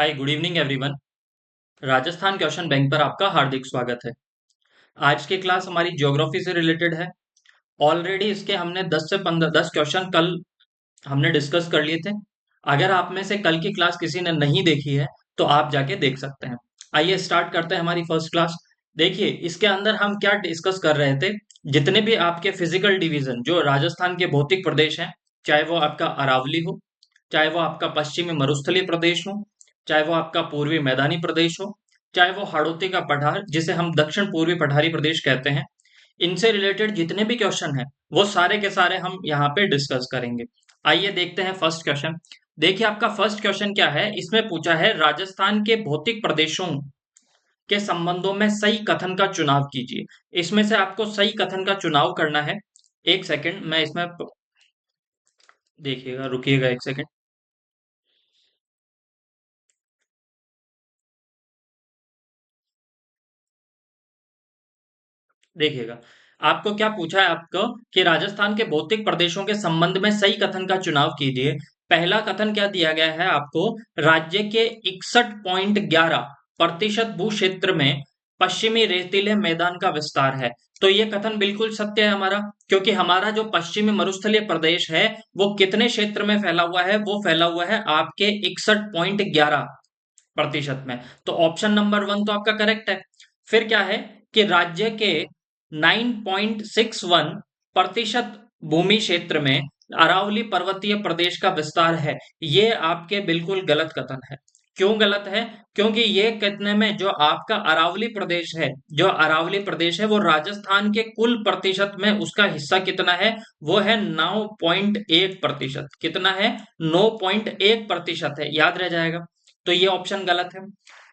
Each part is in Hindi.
हाय, good evening everyone. Rajasthan question bank पर आपका हार्दिक स्वागत है। आज की क्लास हमारी ज्योग्राफी से रिलेटेड है। ऑलरेडी इसके हमने 10 से 15 10 क्वेश्चन कल हमने डिस्कस कर लिए थे। अगर आप में से कल की क्लास किसी ने नहीं देखी है तो आप जाके देख सकते हैं। आइए स्टार्ट करते हैं हमारी फर्स्ट क्लास। देखिए, इसके अंदर हम क्या डिस्कस कर रहे थे। जितने भी आपके फिजिकल डिवीजन जो राजस्थान के भौतिक प्रदेश हैं, चाहे वो आपका अरावली हो, चाहे वो आपका पश्चिमी मरुस्थलीय प्रदेश हो, चाहे वो आपका पूर्वी मैदानी प्रदेश हो, चाहे वो हाड़ौती का पठार जिसे हम दक्षिण पूर्वी पठारी प्रदेश कहते हैं, इनसे रिलेटेड जितने भी क्वेश्चन हैं वो सारे के सारे हम यहाँ पे डिस्कस करेंगे। आइए देखते हैं फर्स्ट क्वेश्चन। देखिए, आपका फर्स्ट क्वेश्चन क्या है। इसमें पूछा है राजस्थान के भौतिक प्रदेशों के संबंधों में सही कथन का चुनाव कीजिए। इसमें से आपको सही कथन का चुनाव करना है। एक सेकंड, मैं इसमें देखिएगा, रुकिएगा एक सेकंड। देखिएगा, आपको क्या पूछा है आपको कि राजस्थान के भौतिक प्रदेशों के संबंध में सही कथन का चुनाव कीजिए। पहला कथन क्या दिया गया है आपको। राज्य के 61.11% भू क्षेत्र में पश्चिमी रेतीले मैदान का विस्तार है। तो ये कथन बिल्कुल सत्य है हमारा, क्योंकि हमारा जो पश्चिमी मरुस्थलीय प्रदेश है वो कितने क्षेत्र में फैला हुआ है। वो फैला हुआ है आपके 61.11% में। तो ऑप्शन नंबर 1 तो आपका करेक्ट है। फिर क्या है कि राज्य के 9.61% भूमि क्षेत्र में अरावली पर्वतीय प्रदेश का विस्तार है। ये आपके बिल्कुल गलत कथन है। क्यों गलत है? क्योंकि ये कितने में जो आपका अरावली प्रदेश है, जो अरावली प्रदेश है वो राजस्थान के कुल प्रतिशत में उसका हिस्सा कितना है। वो है 9.1%। कितना है? 9.1% है। याद रह जाएगा। तो ये ऑप्शन गलत है।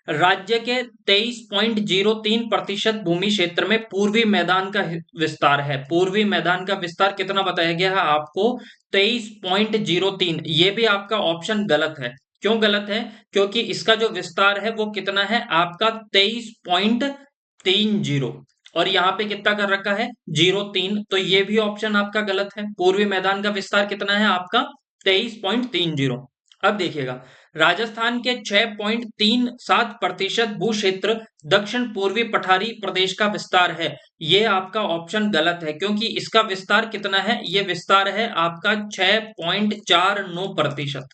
राज्य के 23.03% भूमि क्षेत्र में पूर्वी मैदान का विस्तार है। पूर्वी मैदान का विस्तार कितना बताया गया है आपको? 23.03। ये भी आपका ऑप्शन गलत है। क्यों गलत है? क्योंकि इसका जो विस्तार है वो कितना है आपका? 23.30। और यहाँ पे कितना कर रखा है? 03। तो ये भी ऑप्शन आपका गलत है। पूर्वी मैदान का विस्तार कितना है आपका? 23.30। अब देखिएगा, राजस्थान के 6.37% भू क्षेत्र दक्षिण पूर्वी पठारी प्रदेश का विस्तार है। ये आपका ऑप्शन गलत है, क्योंकि इसका विस्तार कितना है? ये विस्तार है आपका 6.49%।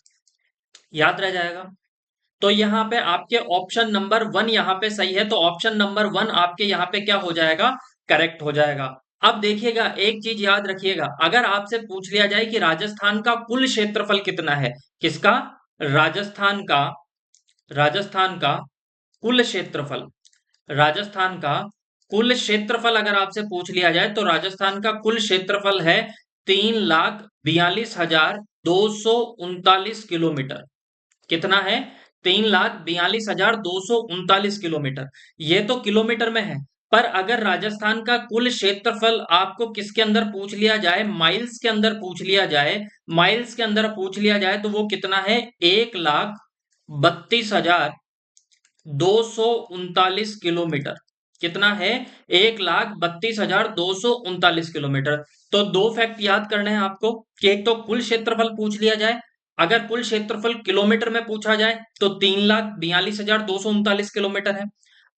याद रह जाएगा। तो यहाँ पे आपके ऑप्शन नंबर 1 यहाँ पे सही है। तो ऑप्शन नंबर 1 आपके यहाँ पे क्या हो जाएगा? करेक्ट हो जाएगा। अब देखिएगा, एक चीज याद रखिएगा, अगर आपसे पूछ लिया जाए कि राजस्थान का कुल क्षेत्रफल कितना है। किसका? राजस्थान का। राजस्थान का कुल क्षेत्रफल। राजस्थान का कुल क्षेत्रफल अगर आपसे पूछ लिया जाए तो राजस्थान का कुल क्षेत्रफल है 3,42,239 किलोमीटर। कितना है? 3,42,239 किलोमीटर। ये तो किलोमीटर में है। पर अगर राजस्थान का कुल क्षेत्रफल आपको किसके अंदर पूछ लिया जाए, माइल्स के अंदर पूछ लिया जाए, माइल्स के अंदर पूछ लिया जाए तो वो कितना है? 1,32,239 किलोमीटर। कितना है? 1,32,239 किलोमीटर। तो दो फैक्ट याद करने हैं आपको कि एक तो कुल क्षेत्रफल पूछ लिया जाए। अगर कुल क्षेत्रफल किलोमीटर में पूछा जाए तो 3,42,239 किलोमीटर है।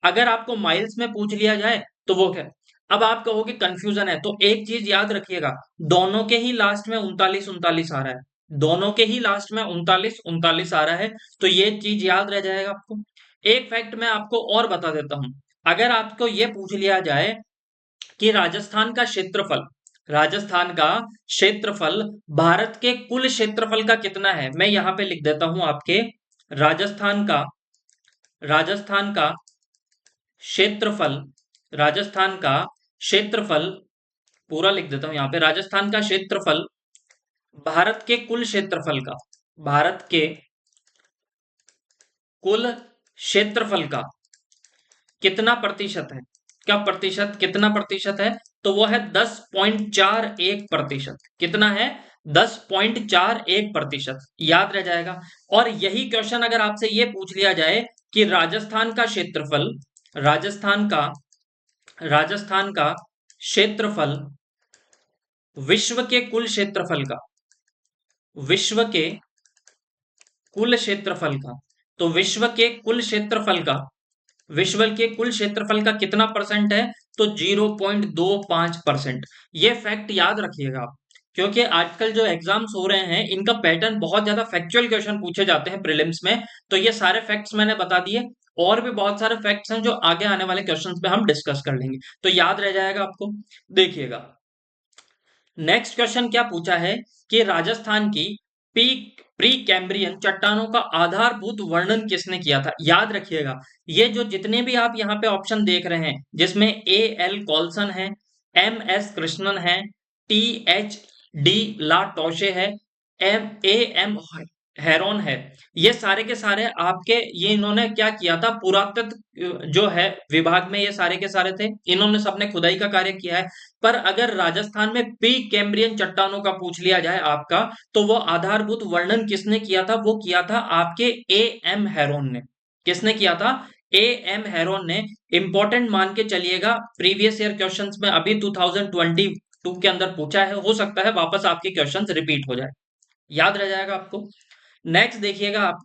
अगर आपको माइल्स में पूछ लिया जाए तो वो क्या? अब आप कहोगे कंफ्यूजन है, तो एक चीज याद रखिएगा, दोनों के ही लास्ट में 39 39 आ रहा है। दोनों के ही लास्ट में 39 39 आ रहा है। तो ये चीज याद रह जाएगा आपको। एक फैक्ट मैं आपको और बता देता हूं। अगर आपको ये पूछ लिया जाए कि राजस्थान का क्षेत्रफल भारत के कुल क्षेत्रफल का कितना है, मैं यहां पे लिख देता हूं आपके। राजस्थान का राजस्थान का क्षेत्रफल राजस्थान का क्षेत्रफल पूरा लिख देता हूं यहां पे। राजस्थान का क्षेत्रफल भारत के कुल क्षेत्रफल का, भारत के कुल क्षेत्रफल का कितना प्रतिशत है? क्या प्रतिशत? कितना प्रतिशत है? तो वो है 10.41%। कितना है? 10.41%। याद रह जाएगा। और यही क्वेश्चन अगर आपसे ये पूछ लिया जाए कि राजस्थान का क्षेत्रफल, राजस्थान का राजस्थान का क्षेत्रफल विश्व के कुल क्षेत्रफल का, विश्व के कुल क्षेत्रफल का तो विश्व के कुल क्षेत्रफल का कितना परसेंट है? तो 0.25%। ये फैक्ट याद रखिएगा आप, क्योंकि आजकल जो एग्जाम्स हो रहे हैं इनका पैटर्न बहुत ज्यादा फैक्चुअल क्वेश्चन पूछे जाते हैं प्रीलिम्स में। तो ये सारे फैक्ट्स मैंने बता दिए, और भी बहुत सारे फैक्ट्स हैं जो आगे आने वाले क्वेश्चंस पे हम डिस्कस कर लेंगे, तो याद रह जाएगा आपको। देखिएगा, नेक्स्ट क्वेश्चन क्या पूछा है कि राजस्थान की प्री कैम्ब्रियन चट्टानों का आधारभूत वर्णन किसने किया था? याद रखिएगा, ये जो जितने भी आप यहाँ पे ऑप्शन देख रहे हैं, जिसमें A.L. कॉल्सन है, M.S. कृष्णन है, T.H.D. ला टोशे है, A.M. हेरोन है, ये सारे के सारे आपके, ये इन्होंने क्या किया था, पुरातत्व जो है विभाग में ये सारे के सारे थे, इन्होंने सबने खुदाई का कार्य किया है। पर अगर राजस्थान में प्री कैम्ब्रियन चट्टानों का पूछ लिया जाए आपका, तो वो आधारभूत वर्णन किसने किया था? वो किया था आपके A.M. हेरोन ने। किसने किया था? A.M. हेरोन ने। इंपॉर्टेंट मान के चलिएगा, प्रीवियस ईयर क्वेश्चंस में अभी 2022 के अंदर पूछा है, हो सकता है वापस आपके क्वेश्चंस रिपीट हो जाए, याद रह जाएगा आपको। नेक्स्ट देखिएगा आप,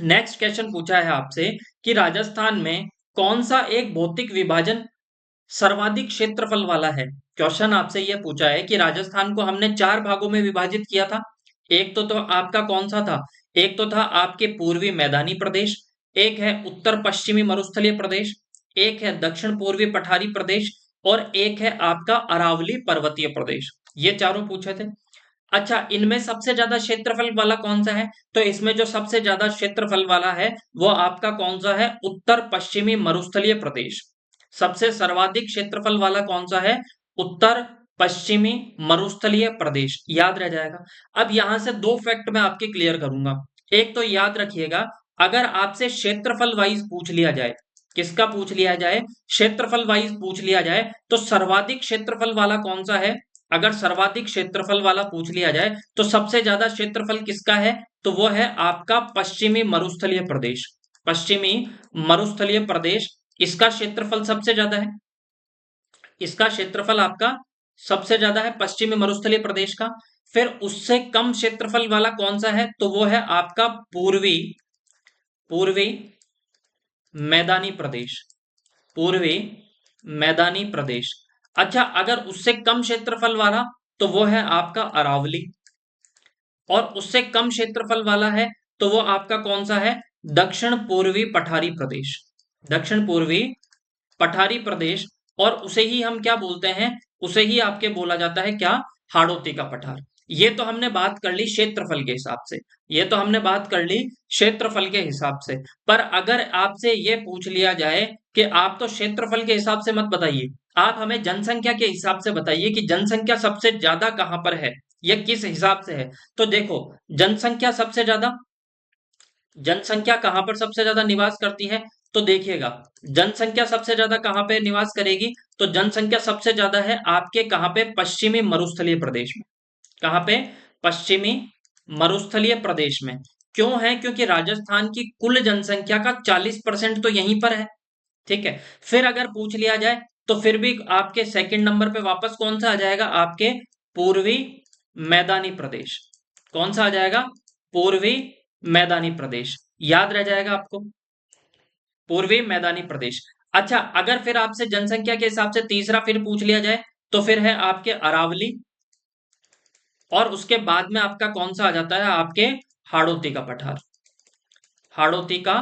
नेक्स्ट क्वेश्चन पूछा है आपसे कि राजस्थान में कौन सा एक भौतिक विभाजन सर्वाधिक क्षेत्रफल वाला है? क्वेश्चन आपसे यह पूछा है कि राजस्थान को हमने 4 भागों में विभाजित किया था। एक तो आपका कौन सा था? एक तो था आपके पूर्वी मैदानी प्रदेश, एक है उत्तर पश्चिमी मरुस्थलीय प्रदेश, एक है दक्षिण पूर्वी पठारी प्रदेश, और एक है आपका अरावली पर्वतीय प्रदेश। ये चारों पूछे थे। अच्छा, इनमें सबसे ज्यादा क्षेत्रफल वाला कौन सा है? तो इसमें जो सबसे ज्यादा क्षेत्रफल वाला है वो आपका कौन सा है? उत्तर पश्चिमी मरुस्थलीय प्रदेश। सबसे सर्वाधिक क्षेत्रफल वाला कौन सा है? उत्तर पश्चिमी मरुस्थलीय प्रदेश, याद रह जाएगा। अब यहां से दो फैक्ट मैं आपके क्लियर करूंगा। एक तो याद रखिएगा, अगर आपसे क्षेत्रफल वाइज पूछ लिया जाए, किसका पूछ लिया जाए? क्षेत्रफल वाइज पूछ लिया जाए, तो सर्वाधिक क्षेत्रफल वाला कौन सा है? अगर सर्वाधिक क्षेत्रफल वाला पूछ लिया जाए तो सबसे ज्यादा क्षेत्रफल किसका है? तो वो है आपका पश्चिमी मरुस्थलीय प्रदेश। पश्चिमी मरुस्थलीय प्रदेश, इसका क्षेत्रफल सबसे ज्यादा है। इसका क्षेत्रफल आपका सबसे ज्यादा है पश्चिमी मरुस्थलीय प्रदेश का। फिर उससे कम क्षेत्रफल वाला कौन सा है? तो वो है आपका पूर्वी पूर्वी मैदानी प्रदेश। पूर्वी मैदानी प्रदेश। अच्छा, अगर उससे कम क्षेत्रफल वाला, तो वो है आपका अरावली। और उससे कम क्षेत्रफल वाला है तो वो आपका कौन सा है? दक्षिण पूर्वी पठारी प्रदेश। दक्षिण पूर्वी पठारी प्रदेश। और उसे ही हम क्या बोलते हैं? उसे ही आपके बोला जाता है क्या? हाड़ौती का पठार। ये तो हमने बात कर ली क्षेत्रफल के हिसाब से, ये तो हमने बात कर ली क्षेत्रफल के हिसाब से। पर अगर आपसे ये पूछ लिया जाए कि आप तो क्षेत्रफल के हिसाब से मत बताइए, आप हमें जनसंख्या के हिसाब से बताइए कि जनसंख्या सबसे ज्यादा कहां पर है, या किस हिसाब से है। तो देखो, जनसंख्या सबसे ज्यादा, जनसंख्या कहां पर सबसे ज्यादा निवास करती है? तो देखिएगा, जनसंख्या सबसे ज्यादा कहां पे निवास करेगी? तो जनसंख्या सबसे ज्यादा है आपके कहां पे? पश्चिमी मरुस्थलीय प्रदेश में। कहां पे? पश्चिमी मरुस्थलीय प्रदेश में। क्यों है? क्योंकि राजस्थान की कुल जनसंख्या का 40% तो यहीं पर है। ठीक है। फिर अगर पूछ लिया जाए तो फिर भी आपके सेकंड नंबर पे वापस कौन सा आ जाएगा? आपके पूर्वी मैदानी प्रदेश। कौन सा आ जाएगा? पूर्वी मैदानी प्रदेश, याद रह जाएगा आपको, पूर्वी मैदानी प्रदेश। अच्छा, अगर फिर आपसे जनसंख्या के हिसाब से तीसरा फिर पूछ लिया जाए, तो फिर है आपके अरावली, और उसके बाद में आपका कौन सा आ जाता है? आपके हाड़ौती का पठार। हाड़ौती का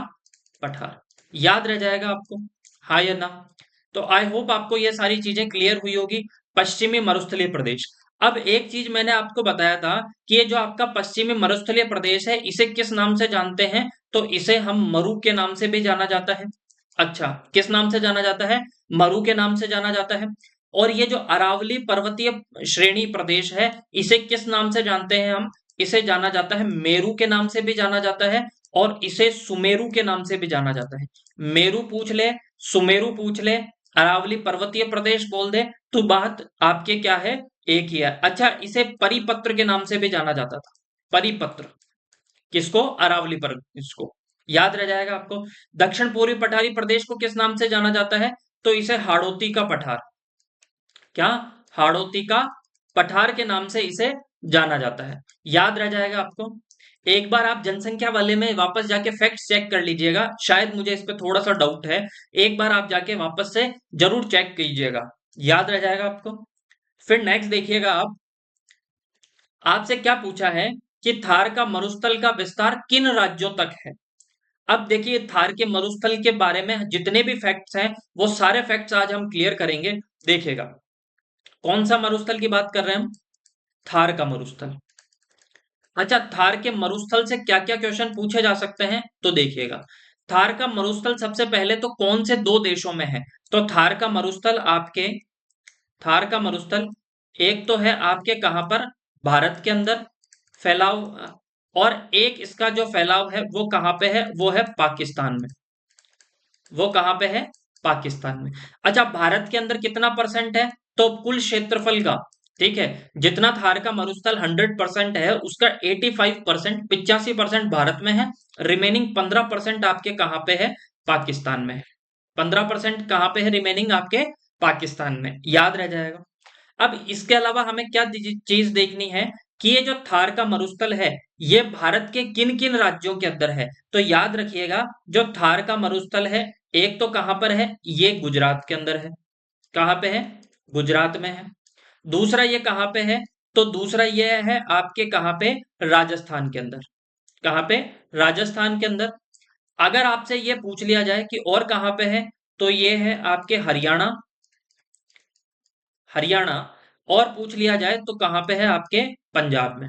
पठार, याद रह जाएगा आपको, हाँ या ना? तो आई होप आपको ये सारी चीजें क्लियर हुई होगी। पश्चिमी मरुस्थलीय प्रदेश। अब एक चीज मैंने आपको बताया था कि ये जो आपका पश्चिमी मरुस्थलीय प्रदेश है, इसे किस नाम से जानते हैं? तो इसे हम मरु के नाम से भी जाना जाता है। अच्छा, किस नाम से जाना जाता है? मरु के नाम से जाना जाता है। और ये जो अरावली पर्वतीय श्रेणी प्रदेश है, इसे किस नाम से जानते हैं हम? इसे जाना जाता है मेरू के नाम से भी जाना जाता है, और इसे सुमेरु के नाम से भी जाना जाता है। मेरू पूछ ले, सुमेरु पूछ ले, अरावली पर्वतीय प्रदेश बोल दे, तो बात आपके क्या है? एक ही है। अच्छा, इसे परिपत्र के नाम से भी जाना जाता था। परिपत्र, किसको? अरावली पर, इसको याद रह जाएगा आपको। दक्षिण पूर्वी पठारी प्रदेश को किस नाम से जाना जाता है? तो इसे हाड़ौती का पठार। क्या? हाड़ौती का पठार के नाम से इसे जाना जाता है, याद रह जाएगा आपको। एक बार आप जनसंख्या वाले में वापस जाके फैक्ट्स चेक कर लीजिएगा, शायद मुझे इस पे थोड़ा सा डाउट है। एक बार आप जाके वापस से जरूर चेक कीजिएगा, याद रह जाएगा आपको। फिर नेक्स्ट देखिएगा आप, आपसे क्या पूछा है कि थार का मरुस्थल का विस्तार किन राज्यों तक है। अब देखिए थार के मरुस्थल के बारे में जितने भी फैक्ट्स हैं वो सारे फैक्ट्स आज हम क्लियर करेंगे। देखिएगा कौन सा मरुस्थल की बात कर रहे हैं हम, थार का मरुस्थल। अच्छा, थार के मरुस्थल से क्या क्या क्वेश्चन पूछे जा सकते हैं तो देखिएगा, थार का मरुस्थल सबसे पहले तो कौन से दो देशों में है। तो थार का मरुस्थल आपके, थार का मरुस्थल एक तो है आपके कहां पर, भारत के अंदर फैलाव, और एक इसका जो फैलाव है वो कहां पे है, वो है पाकिस्तान में। वो कहां पे है, पाकिस्तान में। अच्छा, भारत के अंदर कितना परसेंट है, तो कुल क्षेत्रफल का, ठीक है, जितना थार का मरुस्थल 100% है उसका 85%, 85% भारत में है। रिमेनिंग 15% आपके कहां पे है, पाकिस्तान में है। 15% कहां पे है रिमेनिंग, आपके पाकिस्तान में, याद रह जाएगा। अब इसके अलावा हमें क्या चीज देखनी है कि ये जो थार का मरुस्थल है ये भारत के किन किन राज्यों के अंदर है। तो याद रखिएगा, जो थार का मरुस्थल है एक तो कहां पर है, ये गुजरात के अंदर है। कहां पे है, गुजरात में है। दूसरा ये कहां पे है, तो दूसरा ये है आपके कहां पे, राजस्थान के अंदर। कहां पे, राजस्थान के अंदर। अगर आपसे ये पूछ लिया जाए कि और कहां पे है, तो ये है आपके हरियाणा, हरियाणा। और पूछ लिया जाए तो कहां पे है, आपके पंजाब में।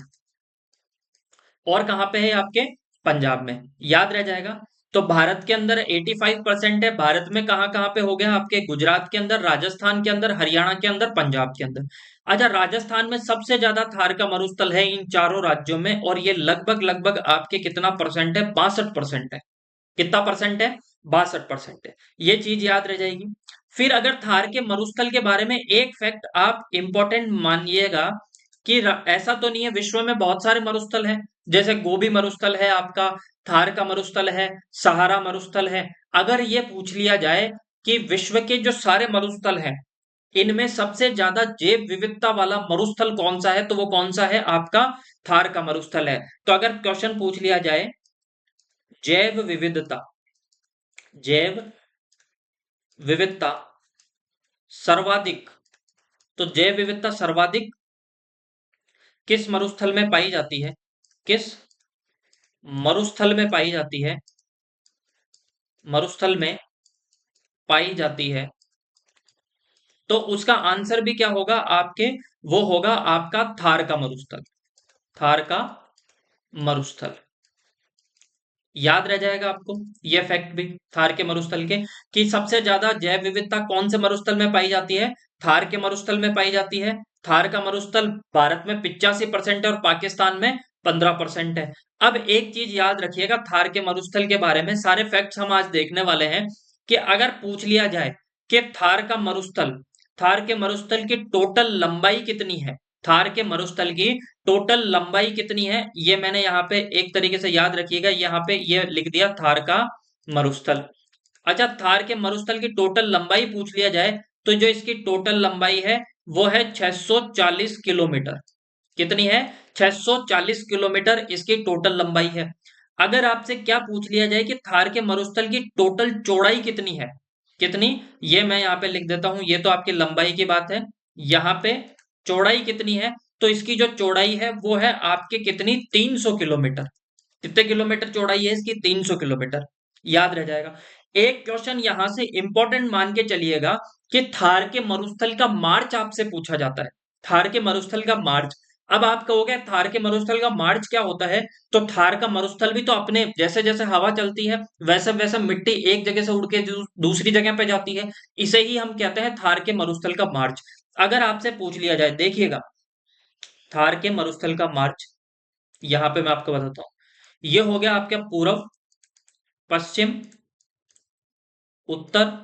और कहां पे है आपके, पंजाब में, याद रह जाएगा। तो भारत के अंदर 85% है, भारत में कहां कहां पे हो गया, आपके गुजरात के अंदर, राजस्थान के अंदर, हरियाणा के अंदर, पंजाब के अंदर। अच्छा, राजस्थान में सबसे ज्यादा थार का मरुस्थल है इन चारों राज्यों में, और ये लगभग लगभग आपके कितना परसेंट है, 62% है। कितना परसेंट है, 62% है। ये चीज याद रह जाएगी। फिर अगर थार के मरुस्थल के बारे में एक फैक्ट आप इंपॉर्टेंट मानिएगा कि ऐसा तो नहीं है, विश्व में बहुत सारे मरुस्थल हैं, जैसे गोबी मरुस्थल है आपका, थार का मरुस्थल है, सहारा मरुस्थल है। अगर ये पूछ लिया जाए कि विश्व के जो सारे मरुस्थल हैं इनमें सबसे ज्यादा जैव विविधता वाला मरुस्थल कौन सा है, तो वो कौन सा है, आपका थार का मरुस्थल है। तो अगर क्वेश्चन पूछ लिया जाए जैव विविधता, जैव विविधता सर्वाधिक, तो जैव विविधता सर्वाधिक किस मरुस्थल में पाई जाती है, किस मरुस्थल में पाई जाती है, मरुस्थल में पाई जाती है। तो उसका आंसर भी क्या होगा आपके, वो होगा आपका थार का मरुस्थल, थार का मरुस्थल। याद रह जाएगा आपको ये फैक्ट भी, थार के मरुस्थल के, कि सबसे ज्यादा जैव विविधता कौन से मरुस्थल में पाई जाती है, थार के मरुस्थल में पाई जाती है। थार का मरुस्थल भारत में 85% है और पाकिस्तान में 15% है। अब एक चीज याद रखिएगा, थार के मरुस्थल के बारे में सारे फैक्ट्स हम आज देखने वाले हैं, कि अगर पूछ लिया जाए कि थार का मरुस्थल, थार के मरुस्थल की टोटल लंबाई कितनी है, थार के मरुस्थल की टोटल लंबाई कितनी है, ये मैंने यहाँ पे एक तरीके से याद रखिएगा, यहाँ पे ये लिख दिया थार का मरुस्थल। अच्छा, थार के मरुस्थल की टोटल लंबाई पूछ लिया जाए तो जो इसकी टोटल लंबाई है वो है 640 किलोमीटर। कितनी है, 640 किलोमीटर इसकी टोटल लंबाई है। अगर आपसे क्या पूछ लिया जाए कि थार के मरुस्थल की टोटल चौड़ाई कितनी है, कितनी, ये मैं यहाँ पे लिख देता हूं, ये तो आपकी लंबाई की बात है, यहाँ पे चौड़ाई कितनी है, तो इसकी जो चौड़ाई है वो है आपके कितनी, 300 किलोमीटर। कितने किलोमीटर चौड़ाई है इसकी, 300 किलोमीटर, याद रह जाएगा। एक क्वेश्चन यहां से इंपॉर्टेंट मान के चलिएगा कि थार के मरुस्थल का मार्च आपसे पूछा जाता है, थार के मरुस्थल का मार्च। अब आप कहोगे थार के मरुस्थल का मार्च क्या होता है, तो थार का मरुस्थल भी तो अपने जैसे जैसे हवा चलती है वैसे वैसे मिट्टी एक जगह से उड़ के दूसरी जगह पे जाती है, इसे ही हम कहते हैं थार के मरुस्थल का मार्च। अगर आपसे पूछ लिया जाए, देखिएगा थार के मरुस्थल का मार्च, यहां पे मैं आपको बताता हूं, ये हो गया आपका पूर्व, पश्चिम, उत्तर,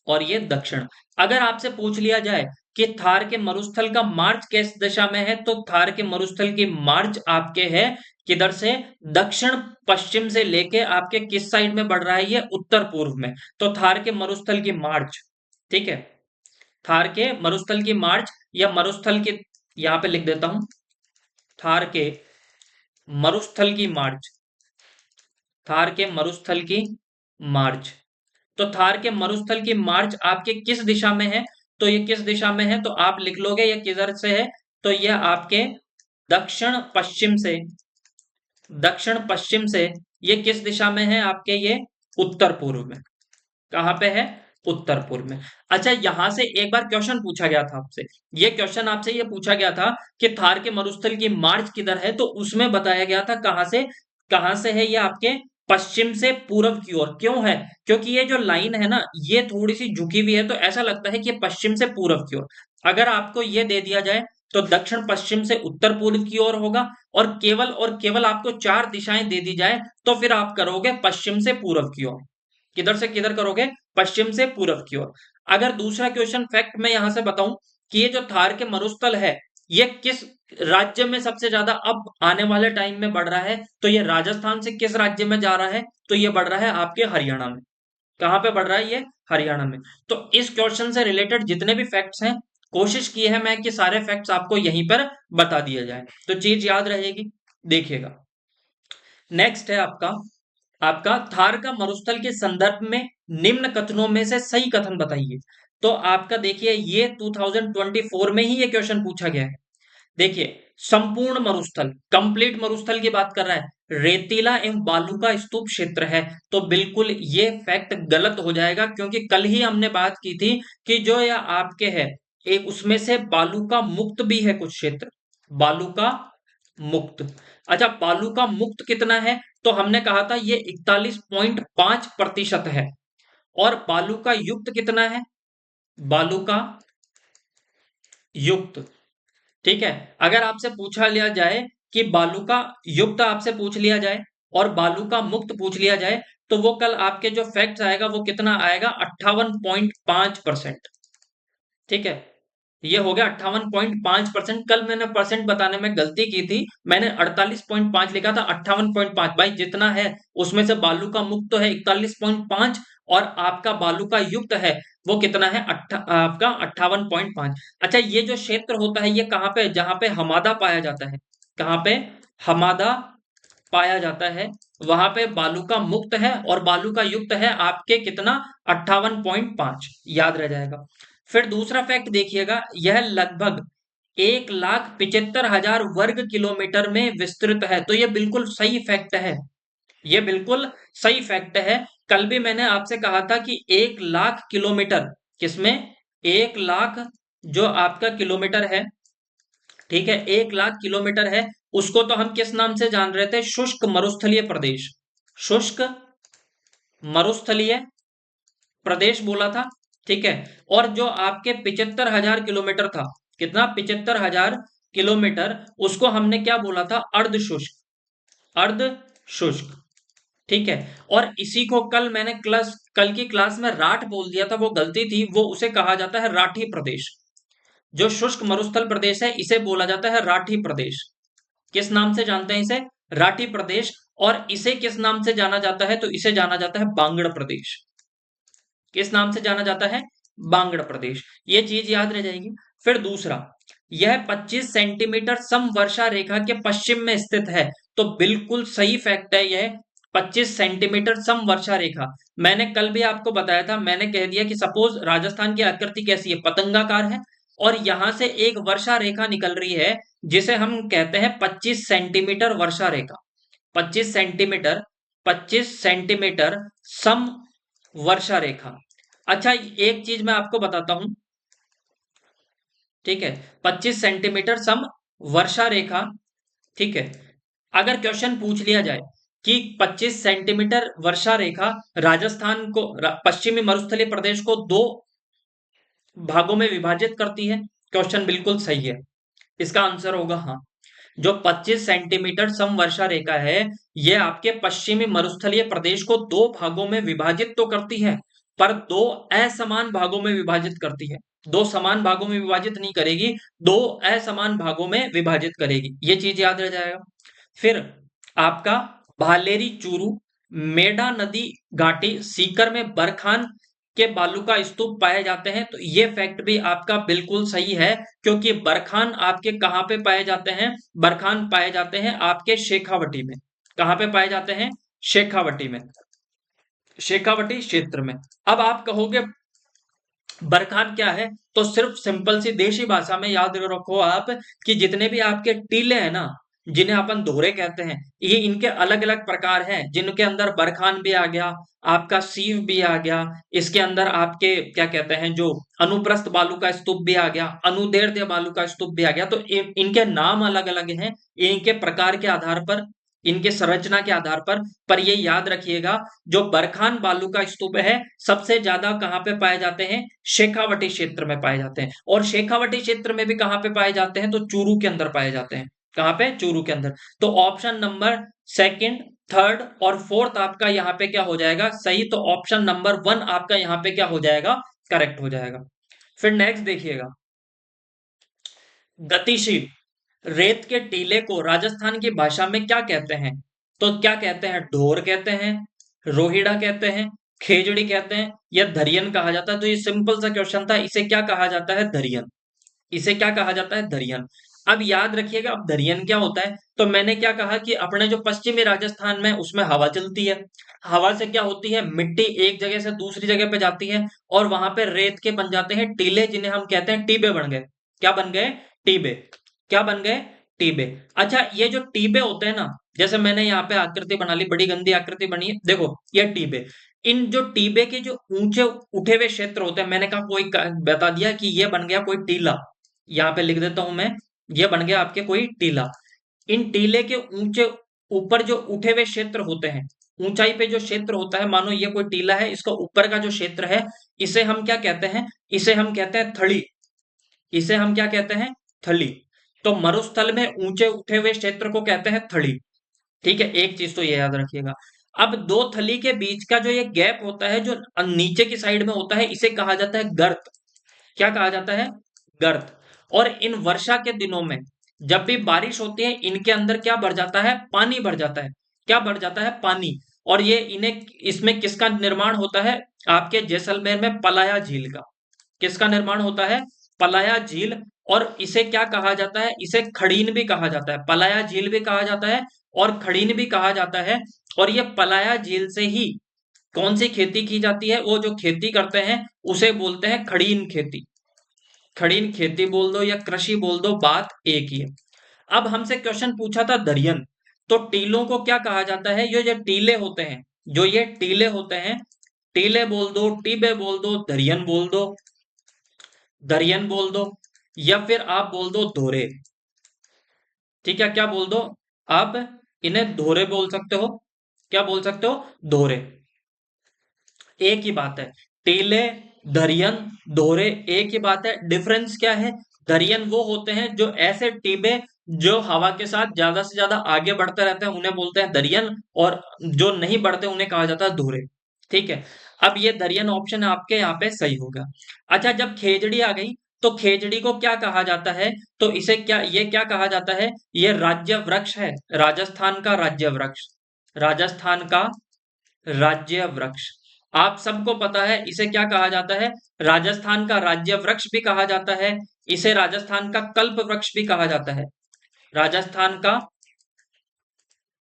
और ये दक्षिण। अगर आपसे पूछ लिया जाए कि थार के मरुस्थल का मार्च किस दिशा में है, तो थार के मरुस्थल की मार्च आपके है किधर से, दक्षिण पश्चिम से लेके आपके किस साइड में बढ़ रहा है, ये उत्तर पूर्व में। तो थार के मरुस्थल की मार्च, ठीक है, थार के मरुस्थल की मार्च या मरुस्थल की, यहां पे लिख देता हूं, थार के मरुस्थल की मार्च, थार के मरुस्थल की मार्च। तो थार के मरुस्थल की मार्च आपके किस दिशा में है? तो ये किस दिशा में है तो आप लिख लोगे ये किधर से है, तो ये आपके दक्षिण पश्चिम से, दक्षिण पश्चिम से ये किस दिशा में है आपके, ये उत्तर पूर्व में। कहां पे है? उत्तर पूर्व में। अच्छा, यहां से एक बार क्वेश्चन पूछा गया था आपसे, ये क्वेश्चन आपसे ये पूछा गया था कि थार के मरुस्थल की मार्च किधर है, तो उसमें बताया गया था कहां से, कहां से है ये आपके पश्चिम से पूर्व की ओर। क्यों है? क्योंकि ये जो लाइन है ना ये थोड़ी सी झुकी हुई है, तो ऐसा लगता है कि ये पश्चिम से पूर्व की ओर। अगर आपको ये दे दिया जाए तो दक्षिण पश्चिम से उत्तर पूर्व की ओर होगा, और केवल आपको चार दिशाएं दे दी जाए तो फिर आप करोगे पश्चिम से पूर्व की ओर। किधर से किधर करोगे? पश्चिम से पूर्व की ओर। अगर दूसरा क्वेश्चन फैक्ट मैं यहां से बताऊं कि ये जो थार के मरुस्थल है ये किस राज्य में सबसे ज्यादा अब आने वाले टाइम में बढ़ रहा है, तो ये राजस्थान से किस राज्य में जा रहा है, तो ये बढ़ रहा है आपके हरियाणा में। कहां पे बढ़ रहा है ये? हरियाणा में। तो इस क्वेश्चन से रिलेटेड जितने भी फैक्ट्स हैं कोशिश की है मैं कि सारे फैक्ट्स आपको यहीं पर बता दिए जाए, तो चीज याद रहेगी। देखिएगा, नेक्स्ट है आपका, आपका थार का मरुस्थल के संदर्भ में निम्न कथनों में से सही कथन बताइए। तो आपका देखिए ये 2024 में ही ये क्वेश्चन पूछा गया है। देखिए, संपूर्ण मरुस्थल, कंप्लीट मरुस्थल की बात कर रहा है, रेतीला एवं बालू का स्तूप क्षेत्र है। तो बिल्कुल ये फैक्ट गलत हो जाएगा, क्योंकि कल ही हमने बात की थी कि जो यह आपके है एक उसमें से बालू का मुक्त भी है कुछ क्षेत्र, बालू का मुक्त। अच्छा, बालू का मुक्त कितना है? तो हमने कहा था ये 41.5% है। और बालू का युक्त कितना है? बालू का युक्त, ठीक है। अगर आपसे पूछा लिया जाए कि बालू का युक्त आपसे पूछ लिया जाए और बालू का मुक्त पूछ लिया जाए, तो वो कल आपके जो फैक्ट्स आएगा वो कितना आएगा? 58.5%। ठीक है, ये हो गया 58.5%। कल मैंने परसेंट बताने में गलती की थी, मैंने 48.5 लिखा था, 58.5। भाई जितना है उसमें से बालू का मुक्त तो है 41.5, और आपका बालू का युक्त है वो कितना है? आपका 58.5। अच्छा, ये जो क्षेत्र होता है ये कहाँ पे? जहां पे हमादा पाया जाता है, कहाँ पे हमादा पाया जाता है वहां पे बालू का मुक्त है और बालू का युक्त है आपके कितना? 58.5, याद रह जाएगा। फिर दूसरा फैक्ट देखिएगा, यह लगभग 1,75,000 वर्ग किलोमीटर में विस्तृत है। तो ये बिल्कुल सही फैक्ट है, ये बिल्कुल सही फैक्ट है। कल भी मैंने आपसे कहा था कि 1,00,000 किलोमीटर, किसमें? 1,00,000 जो आपका किलोमीटर है, ठीक है, 1,00,000 किलोमीटर है, उसको तो हम किस नाम से जान रहे थे? शुष्क मरुस्थलीय प्रदेश, शुष्क मरुस्थलीय प्रदेश बोला था, ठीक है। और जो आपके 75,000 किलोमीटर था, कितना? 75,000 किलोमीटर, उसको हमने क्या बोला था? अर्ध शुष्क, अर्ध शुष्क, ठीक है। और इसी को कल मैंने कल की क्लास में राठ बोल दिया था, वो गलती थी, वो उसे कहा जाता है राठी प्रदेश। जो शुष्क मरुस्थल प्रदेश है इसे बोला जाता है राठी प्रदेश। किस नाम से जानते हैं इसे? राठी प्रदेश। और इसे किस नाम से जाना जाता है? तो इसे जाना जाता है बांगड़ प्रदेश। किस नाम से जाना जाता है? बांगड़ प्रदेश। ये चीज याद रह जाएगी। फिर दूसरा, यह 25 सेंटीमीटर समवर्षा रेखा के पश्चिम में स्थित है। तो बिल्कुल सही फैक्ट है यह, 25 सेंटीमीटर समवर्षा रेखा। मैंने कल भी आपको बताया था, मैंने कह दिया कि सपोज राजस्थान की आकृति कैसी है? पतंगाकार है, और यहां से एक वर्षा रेखा निकल रही है जिसे हम कहते हैं 25 सेंटीमीटर वर्षा रेखा। 25 सेंटीमीटर, 25 सेंटीमीटर सम वर्षा रेखा। अच्छा, एक चीज मैं आपको बताता हूं, ठीक है, 25 सेंटीमीटर सम वर्षा रेखा, ठीक है। अगर क्वेश्चन पूछ लिया जाए कि 25 सेंटीमीटर वर्षा रेखा राजस्थान को, पश्चिमी मरुस्थलीय प्रदेश को दो भागों में विभाजित करती है, क्वेश्चन बिल्कुल सही है, इसका आंसर होगा हाँ। जो 25 सेंटीमीटर समवर्षा रेखा है ये आपके पश्चिमी मरुस्थलीय प्रदेश को दो भागों में विभाजित तो करती है, पर दो असमान भागों में विभाजित करती है। दो समान भागों में विभाजित नहीं करेगी, दो असमान भागों में विभाजित करेगी, ये चीज याद रह जाएगा। फिर आपका भालेरी चूरू, मेढा नदी घाटी, सीकर में बरखान के बालू का स्तूप पाए जाते हैं, तो ये फैक्ट भी आपका बिल्कुल सही है, क्योंकि बरखान आपके कहाँ पे पाए जाते हैं? बरखान पाए जाते हैं आपके शेखावटी में। कहाँ पे पाए जाते हैं? शेखावटी में, शेखावटी क्षेत्र में। अब आप कहोगे बरखान क्या है? तो सिर्फ सिंपल सी देशी भाषा में याद रखो आप कि जितने भी आपके टीले हैं ना, जिन्हें अपन दोहरे कहते हैं, ये इनके अलग अलग प्रकार हैं, जिनके अंदर बरखान भी आ गया, आपका सीव भी आ गया, इसके अंदर आपके क्या कहते हैं जो अनुप्रस्थ बालू का स्तूप भी आ गया, अनुदैर्ध्य बालू का स्तूप भी आ गया। तो इनके नाम अलग अलग हैं, इनके प्रकार के आधार पर, इनके संरचना के आधार पर ये याद रखिएगा, जो बरखान बालू का स्तूप है सबसे ज्यादा कहाँ पे पाए जाते हैं? शेखावटी क्षेत्र में पाए जाते हैं। और शेखावटी क्षेत्र में भी कहाँ पे पाए जाते हैं? तो चूरू के अंदर पाए जाते हैं। कहाँ पे? चूरू के अंदर। तो ऑप्शन नंबर सेकंड, थर्ड और फोर्थ आपका यहाँ पे क्या हो जाएगा? सही। तो ऑप्शन नंबर 1 आपका यहाँ पे क्या हो जाएगा? करेक्ट हो जाएगा। फिर नेक्स्ट देखिएगा, गतिशील रेत के टीले को राजस्थान की भाषा में क्या कहते हैं? तो क्या कहते हैं? ढोर कहते हैं, रोहिड़ा कहते हैं, खेजड़ी कहते हैं, या धरियन कहा जाता है। तो ये सिंपल सा क्वेश्चन था, इसे क्या कहा जाता है? धरियन। इसे क्या कहा जाता है? धरियन। अब याद रखिएगा, अब धरियन क्या होता है? तो मैंने क्या कहा कि अपने जो पश्चिमी राजस्थान में उसमें हवा चलती है, हवा से क्या होती है? मिट्टी एक जगह से दूसरी जगह पे जाती है, और वहां पे रेत के बन जाते हैं टीले, जिन्हें हम कहते हैं टीबे बन गए। क्या बन गए? टीबे। क्या बन गए? टीबे। अच्छा, ये जो टीबे होते हैं ना, जैसे मैंने यहाँ पे आकृति बना ली, बड़ी गंदी आकृति बनी है, देखो ये टीबे। इन जो टीबे के जो ऊंचे उठे हुए क्षेत्र होते हैं, मैंने कहा कोई बता दिया कि ये बन गया कोई टीला, यहाँ पे लिख देता हूं मैं, ये बन गया आपके कोई टीला। इन टीले के ऊंचे ऊपर जो उठे हुए क्षेत्र होते हैं, ऊंचाई पे जो क्षेत्र होता है, मानो ये कोई टीला है, इसका ऊपर का जो क्षेत्र है, इसे हम क्या कहते हैं? इसे हम कहते हैं थड़ी। इसे हम क्या कहते हैं? थली। तो मरुस्थल में ऊंचे उठे हुए क्षेत्र को कहते हैं थड़ी। ठीक है, एक चीज तो ये याद रखिएगा। अब दो थली के बीच का जो ये गैप होता है, जो नीचे की साइड में होता है, इसे कहा जाता है गर्त। क्या कहा जाता है? गर्त। और इन वर्षा के दिनों में जब भी बारिश होती है, इनके अंदर क्या भर जाता है? पानी भर जाता है। क्या भर जाता है? पानी। और ये इन्हें, इसमें किसका निर्माण होता है? आपके जैसलमेर में पलाया झील का। किसका निर्माण होता है? पलाया झील। और इसे क्या कहा जाता है? इसे खड़ीन भी कहा जाता है, पलाया झील भी कहा जाता है और खड़ीन भी कहा जाता है। और ये पलाया झील से ही कौन सी खेती की जाती है? वो जो खेती करते हैं उसे बोलते हैं खड़ीन खेती। खड़ीन खेती बोल दो या कृषि बोल दो, बात एक ही है। अब हमसे क्वेश्चन पूछा था दरियन, तो टीलों को क्या कहा जाता है? ये जो टीले होते हैं, जो ये टीले होते हैं, टीले बोल दो, टीबे बोल दो, दरियन बोल दो, दरियन बोल दो, या फिर आप बोल दो दोहरे। ठीक है, क्या बोल दो आप? इन्हें दोहरे बोल सकते हो। क्या बोल सकते हो? दोहरे। एक ही बात है। टीले, दरियन, दोहरे एक ही बात है। डिफरेंस क्या है? दरियन वो होते हैं जो ऐसे टीबे जो हवा के साथ ज्यादा से ज्यादा आगे बढ़ते रहते हैं, उन्हें बोलते हैं दरियन। और जो नहीं बढ़ते उन्हें कहा जाता है दोहरे। ठीक है, अब ये दरियन ऑप्शन आपके यहाँ पे सही होगा। अच्छा, जब खेजड़ी आ गई, तो खेजड़ी को क्या कहा जाता है? तो इसे क्या, ये क्या कहा जाता है? ये राज्य वृक्ष है, राजस्थान का राज्य वृक्ष। राजस्थान का राज्य वृक्ष। आप सबको पता है इसे क्या कहा जाता है? राजस्थान का राज्य वृक्ष भी कहा जाता है, इसे राजस्थान का कल्प वृक्ष भी कहा जाता है। राजस्थान का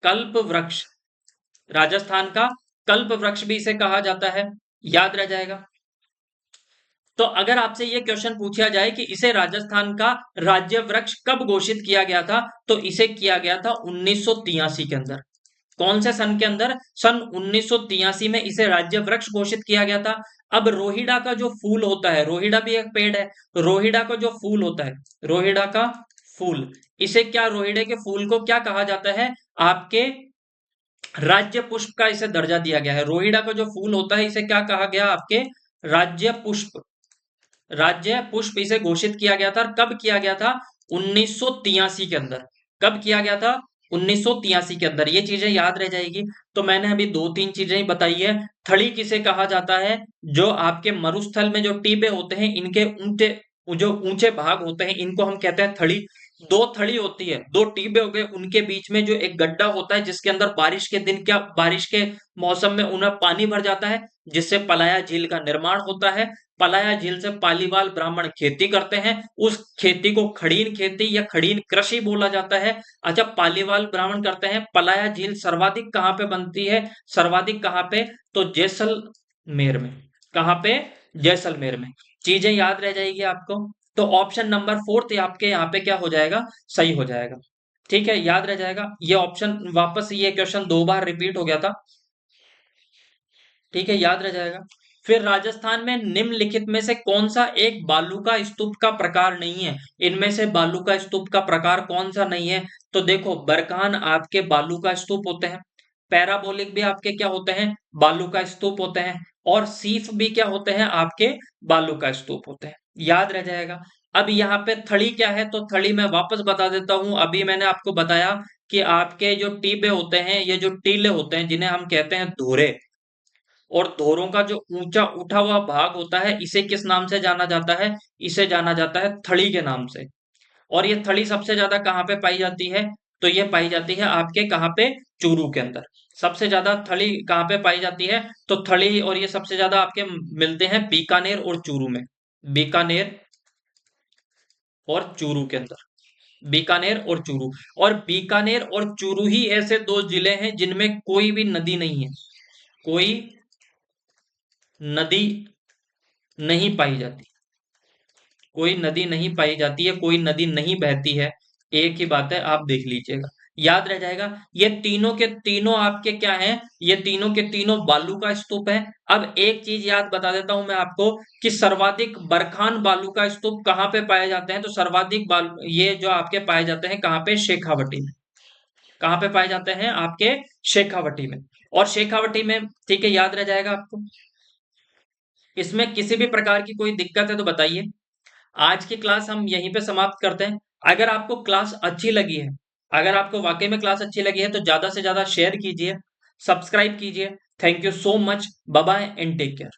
कल्प वृक्ष, राजस्थान का कल्प वृक्ष भी इसे कहा जाता है। याद रह जाएगा। तो अगर आपसे ये क्वेश्चन पूछा जाए कि इसे राजस्थान का राज्य वृक्ष कब घोषित किया गया था, तो इसे किया गया था 1983 के अंदर। कौन से सन के अंदर? सन 1983 में इसे राज्य वृक्ष घोषित किया गया था। अब रोहिड़ा का जो फूल होता है, रोहिड़ा भी एक पेड़ है, रोहिड़ा का जो फूल होता है, रोहिड़ा का फूल, इसे क्या, रोहिड़े के फूल को क्या कहा जाता है? आपके राज्य पुष्प का इसे दर्जा दिया गया है। रोहिड़ा का जो फूल होता है, इसे क्या कहा गया? आपके राज्य पुष्प, राज्य पुष्प इसे घोषित किया गया था। और कब किया गया था? 1983 के अंदर। कब किया गया था? 1983 के अंदर। ये चीजें याद रह जाएगी। तो मैंने अभी दो तीन चीजें ही बताई है। थड़ी किसे कहा जाता है? जो आपके मरुस्थल में जो टीबे होते हैं, इनके ऊंचे, जो ऊंचे भाग होते हैं, इनको हम कहते हैं थड़ी। दो थड़ी होती है, दो टीबे हो गए, उनके बीच में जो एक गड्ढा होता है जिसके अंदर बारिश के दिन क्या बारिश के मौसम में उनमें पानी भर जाता है, जिससे पलाया झील का निर्माण होता है। पलाया झील से पालीवाल ब्राह्मण खेती करते हैं, उस खेती को खड़ीन खेती या खड़ीन कृषि बोला जाता है। अच्छा, पालीवाल ब्राह्मण करते हैं, पलाया झील सर्वाधिक कहाँ पे बनती है, सर्वाधिक कहाँ पे, तो जैसलमेर में। कहाँ पे, जैसलमेर में। चीजें याद रह जाएगी आपको। तो ऑप्शन नंबर फोर्थ आपके यहाँ पे क्या हो जाएगा, सही हो जाएगा। ठीक है, याद रह जाएगा ये ऑप्शन, वापस ये क्वेश्चन दो बार रिपीट हो गया था। ठीक है, याद रह जाएगा। फिर राजस्थान में निम्नलिखित में से कौन सा एक बालू का स्तूप का प्रकार नहीं है, इनमें से बालू का स्तूप का प्रकार कौन सा नहीं है। तो देखो, बरकान आपके बालू का स्तूप होते हैं, पैराबोलिक भी आपके क्या होते हैं, बालू का स्तूप होते हैं, और सीफ भी क्या होते हैं, आपके बालू का स्तूप होते हैं। याद रह जाएगा। अब यहाँ पे थड़ी क्या है, तो थड़ी मैं वापस बता देता हूं। अभी मैंने आपको बताया कि आपके जो टीबे होते हैं, ये जो टीले होते हैं, जिन्हें हम कहते हैं धोरे, और धोरों का जो ऊंचा उठा हुआ भाग होता है, इसे किस नाम से जाना जाता है, इसे जाना जाता है थड़ी के नाम से। और ये थड़ी सबसे ज्यादा कहाँ पे पाई जाती है, तो ये पाई जाती है आपके कहाँ पे, चूरू के अंदर। सबसे ज्यादा थड़ी कहाँ पे पाई जाती है, तो थड़ी और ये सबसे ज्यादा आपके मिलते हैं बीकानेर और चूरू में। बीकानेर और चूरू के अंदर, बीकानेर और चूरू। और बीकानेर और चूरू ही ऐसे दो जिले हैं जिनमें कोई भी नदी नहीं है, कोई नदी नहीं पाई जाती, कोई नदी नहीं पाई जाती है, कोई नदी नहीं बहती है। एक ही बात है, आप देख लीजिएगा, याद रह जाएगा। ये तीनों के तीनों आपके क्या हैं, ये तीनों के तीनों बालू का स्तूप है। अब एक चीज याद बता देता हूं मैं आपको, कि सर्वाधिक बरखान बालू का स्तूप कहाँ पे पाए जाते हैं, तो सर्वाधिक बालू ये जो आपके पाए जाते हैं कहाँ पे, शेखावटी में। कहाँ पे पाए जाते हैं, आपके शेखावटी में। और शेखावटी में, ठीक है, याद रह जाएगा आपको। इसमें किसी भी प्रकार की कोई दिक्कत है तो बताइए। आज की क्लास हम यहीं पे समाप्त करते हैं। अगर आपको क्लास अच्छी लगी है, अगर आपको वाकई में क्लास अच्छी लगी है, तो ज्यादा से ज्यादा शेयर कीजिए, सब्सक्राइब कीजिए। Thank you so much, bye bye and take care.